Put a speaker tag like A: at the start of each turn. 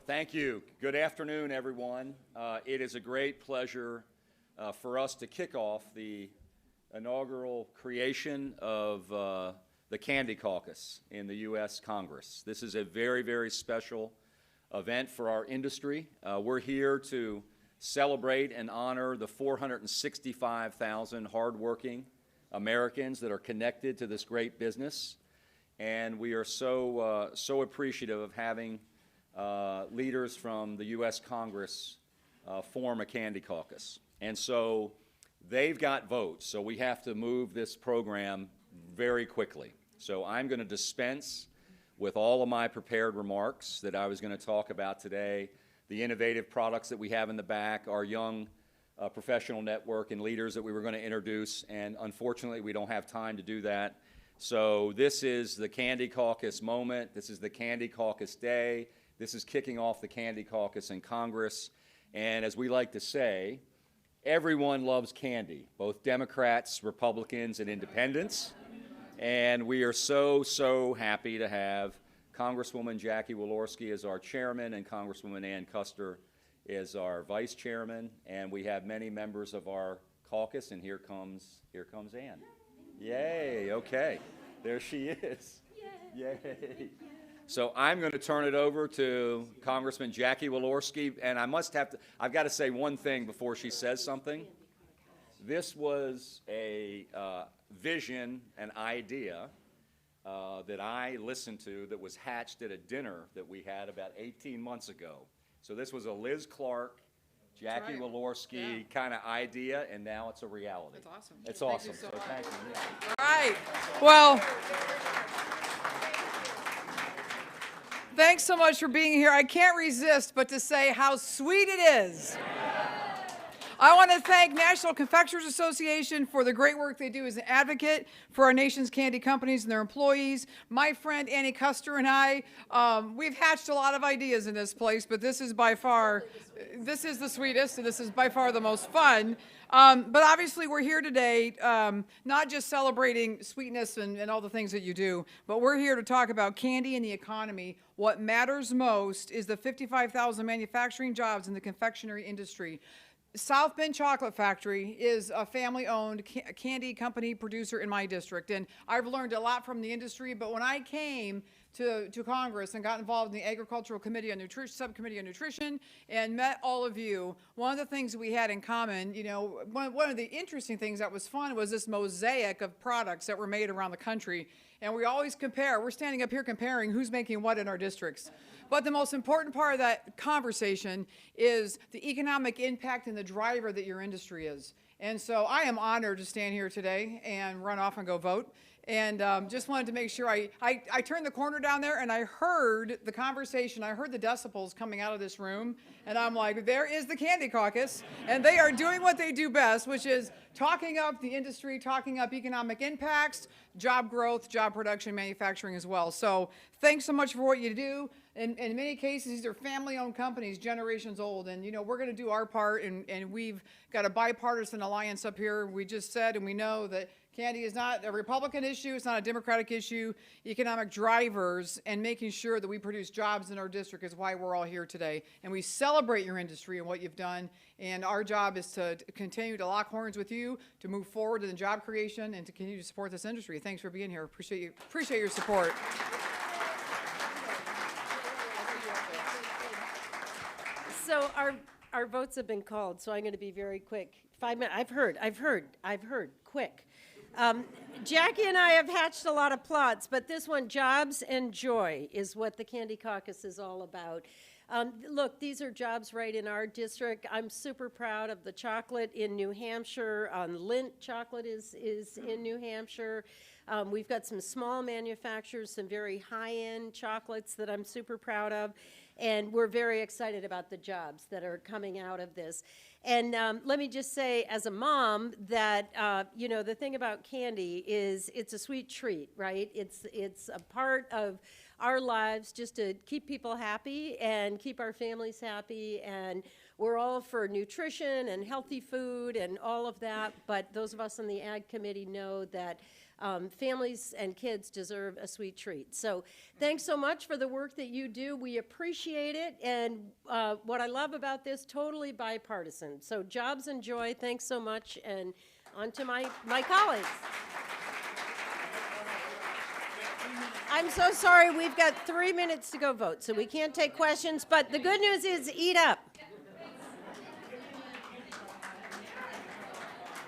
A: Thank you. Good afternoon, everyone. It is a great pleasure for us to kick off the inaugural creation of the Candy Caucus in the U.S. Congress. This is a very, very special event for our industry. We're here to celebrate and honor the 465,000 hardworking Americans that are connected to this great business. And we are so appreciative of having leaders from the U.S. Congress form a Candy Caucus. And so they've got votes, so we have to move this program very quickly. So I'm going to dispense with all of my prepared remarks that I was going to talk about today, the innovative products that we have in the back, our young professional network and leaders that we were going to introduce, and unfortunately we don't have time to do that. So this is the Candy Caucus moment. This is the Candy Caucus day. This is kicking off the Candy Caucus in Congress. And as we like to say, everyone loves candy, both Democrats, Republicans, and independents. And we are so happy to have Congresswoman Jackie Walorski as our chairman and Congresswoman Ann Custer as our vice chairman. And we have many members of our caucus, and here comes Ann. Yay, okay. There she is. Yay. So I'm going to turn it over to Congressman Jackie Walorski, and I've got to say one thing before she says something. This was a vision, an idea that I listened to that was hatched at a dinner that we had about 18 months ago. So this was a Liz Clark, Jackie Walorski kind of idea, and now it's a reality.
B: That's awesome.
A: It's awesome. So thank you. Yeah.
B: All right. Well, thanks so much for being here. I can't resist but to say how sweet it is. I want to thank National Confectioners Association for the great work they do as an advocate for our nation's candy companies and their employees. My friend Annie Custer and I, we've hatched a lot of ideas in this place, but this is by far, this is the sweetest, and this is by far the most fun. But obviously we're here today not just celebrating sweetness and all the things that you do, but we're here to talk about candy and the economy. What matters most is the 55,000 manufacturing jobs in the confectionery industry. South Bend Chocolate Factory is a family-owned candy company producer in my district, and I've learned a lot from the industry. But when I came to Congress and got involved in the Agricultural Committee on Nutrition, Subcommittee on Nutrition, and met all of you, one of the things we had in common, you know, one of the interesting things that was fun was this mosaic of products that were made around the country. And we always compare. We're standing up here comparing who's making what in our districts. But the most important part of that conversation is the economic impact and the driver that your industry is. And so I am honored to stand here today and run off and go vote. And just wanted to make sure I turned the corner down there and I heard the conversation. I heard the decibels coming out of this room. And I'm like, there is the Candy Caucus. And they are doing what they do best, which is talking up the industry, talking up economic impacts, job growth, job production, manufacturing as well. So thanks so much for what you do. In many cases, these are family-owned companies, generations old, and you know we're going to do our part, and we've got a bipartisan alliance up here. We just said, and we know that candy is not a Republican issue, it's not a Democratic issue. Economic drivers and making sure that we produce jobs in our district is why we're all here today. And we celebrate your industry and what you've done, and our job is to continue to lock horns with you, to move forward in job creation, and to continue to support this industry. Thanks for being here. Appreciate your support.
C: So our votes have been called, so I'm going to be very quick. 5 minutes. I've heard. Quick. Jackie and I have hatched a lot of plots, but this one, jobs and joy, is what the Candy Caucus is all about. Look, these are jobs right in our district. I'm super proud of the chocolate in New Hampshire. Lindt chocolate is in New Hampshire. We've got some small manufacturers, some very high-end chocolates that I'm super proud of. And we're very excited about the jobs that are coming out of this. And let me just say, as a mom, that you know, the thing about candy is it's a sweet treat, right? It's a part of our lives just to keep people happy and keep our families happy. And we're all for nutrition and healthy food and all of that. But those of us on the Ag Committee know that Families and kids deserve a sweet treat. So thanks so much for the work that you do. We appreciate it. And what I love about this, totally bipartisan. So jobs and joy, thanks so much. And on to my colleagues. I'm so sorry, we've got 3 minutes to go vote, so we can't take questions. But the good news is eat up.